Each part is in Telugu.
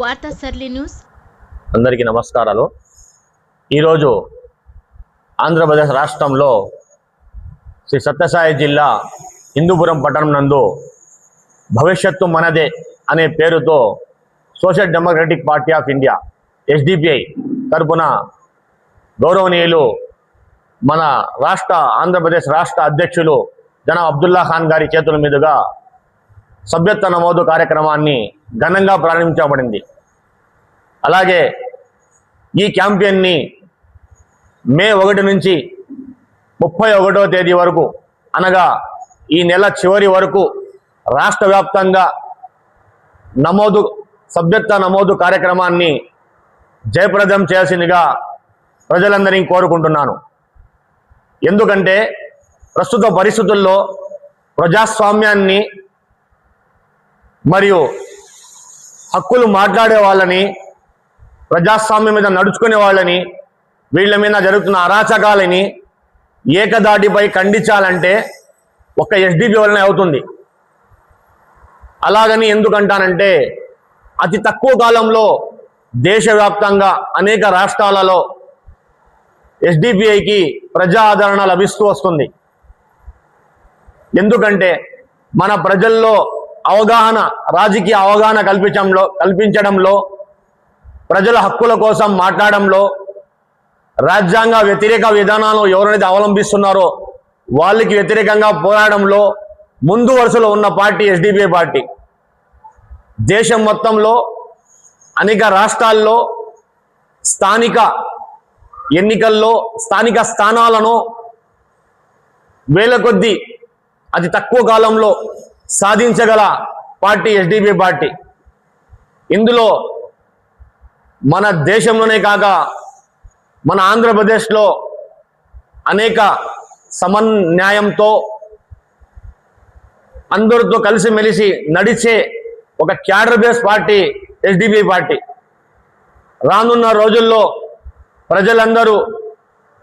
వార్తా సర్లీ న్యూస్. అందరికీ నమస్కారాలు. ఈరోజు ఆంధ్రప్రదేశ్ రాష్ట్రంలో శ్రీ సత్యసాయి జిల్లా హిందూపురం పట్టణం నందు భవిష్యత్తు మనదే అనే పేరుతో social democratic party of India SDPI తరపున గౌరవనీయులు మన ఆంధ్రప్రదేశ్ రాష్ట్ర అధ్యక్షులు జనాబ్ అబ్దుల్లా ఖాన్ గారి చేతుల మీదుగా సభ్యత్వ నమోదు కార్యక్రమాన్ని ఘనంగా ప్రారంభించబడింది. అలాగే ఈ క్యాంపెయిన్ని మే 1 నుంచి 31వ తేదీ వరకు అనగా ఈ నెల చివరి వరకు రాష్ట్ర వ్యాప్తంగా సభ్యత్వ నమోదు కార్యక్రమాన్ని జయప్రదం చేయాల్సిందిగా ప్రజలందరినీ కోరుకుంటున్నాను. ఎందుకంటే ప్రస్తుత పరిస్థితుల్లో ప్రజాస్వామ్యాన్ని మరియు హక్కులు మాట్లాడే వాళ్ళని, ప్రజాస్వామ్యం మీద నడుచుకునే వాళ్ళని, వీళ్ళ మీద జరుగుతున్న అరాచకాలని ఏకదాటిపై ఖండించాలంటే ఒక ఎస్డిపి వలన అవుతుంది. అలాగని ఎందుకంటానంటే అతి తక్కువ కాలంలో దేశవ్యాప్తంగా అనేక రాష్ట్రాలలో ఎస్డిపిఐకి ప్రజా ఆదరణ లభిస్తూ వస్తుంది. ఎందుకంటే మన ప్రజల్లో రాజకీయ అవగాహన కల్పించడంలో, ప్రజల హక్కుల కోసం మాట్లాడడంలో, రాజ్యాంగ వ్యతిరేక విధానాలు ఎవరైతే అవలంబిస్తున్నారో వాళ్ళకి వ్యతిరేకంగా పోరాడంలో ముందు వరుసలో ఉన్న పార్టీ ఎస్డిపిఐ పార్టీ. దేశం మొత్తంలో అనేక రాష్ట్రాల్లో స్థానిక ఎన్నికల్లో స్థానిక స్థానాలను వేల కొద్దీ అతి తక్కువ కాలంలో సాధించగల పార్టీ ఎస్డిపిఐ పార్టీ. ఇందులో మన దేశంలోనే కాక మన ఆంధ్రప్రదేశ్లో అనేక సమన్యాయంతో అందరితో కలిసిమెలిసి నడిచే ఒక cadre base party SDPI party. రానున్న రోజుల్లో ప్రజలందరూ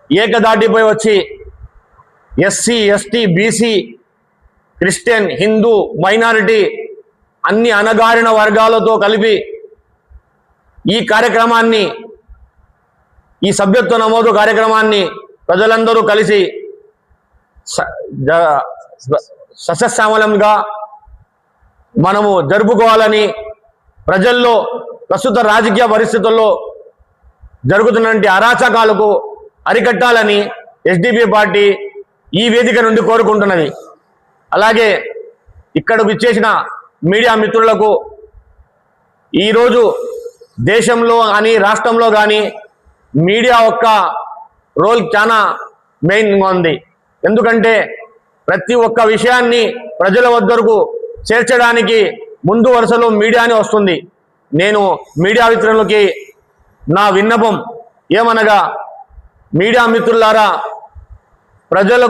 ఏకదాటిపై వచ్చి SC, ST, BC, Christian, Hindu, minority అన్ని అణగారిన వర్గాలతో కలిపి ఈ కార్యక్రమాన్ని, ఈ సభ్యత్వ నమోదు కార్యక్రమాన్ని ప్రజలందరూ కలిసి సస్యశ్యామలంగా మనము జరుపుకోవాలని, ప్రజల్లో ప్రస్తుత రాజకీయ పరిస్థితుల్లో జరుగుతున్నటువంటి అరాచకాలకు అరికట్టాలని ఎస్డిపిఐ పార్టీ ఈ వేదిక నుండి కోరుకుంటున్నది. అలాగే ఇక్కడికి ఇచ్చేసిన మీడియా మిత్రులకు ఈరోజు దేశంలో కానీ రాష్ట్రంలో కానీ మీడియా యొక్క రోల్ చాలా మెయిన్గా ఉంది. ఎందుకంటే ప్రతి ఒక్క విషయాన్ని ప్రజల వద్దకు చేర్చడానికి ముందు వరుసలో మీడియానే వస్తుంది. నేను మీడియా మిత్రులకి నా విన్నపం ఏమనగా, మీడియా మిత్రులారా, ప్రజల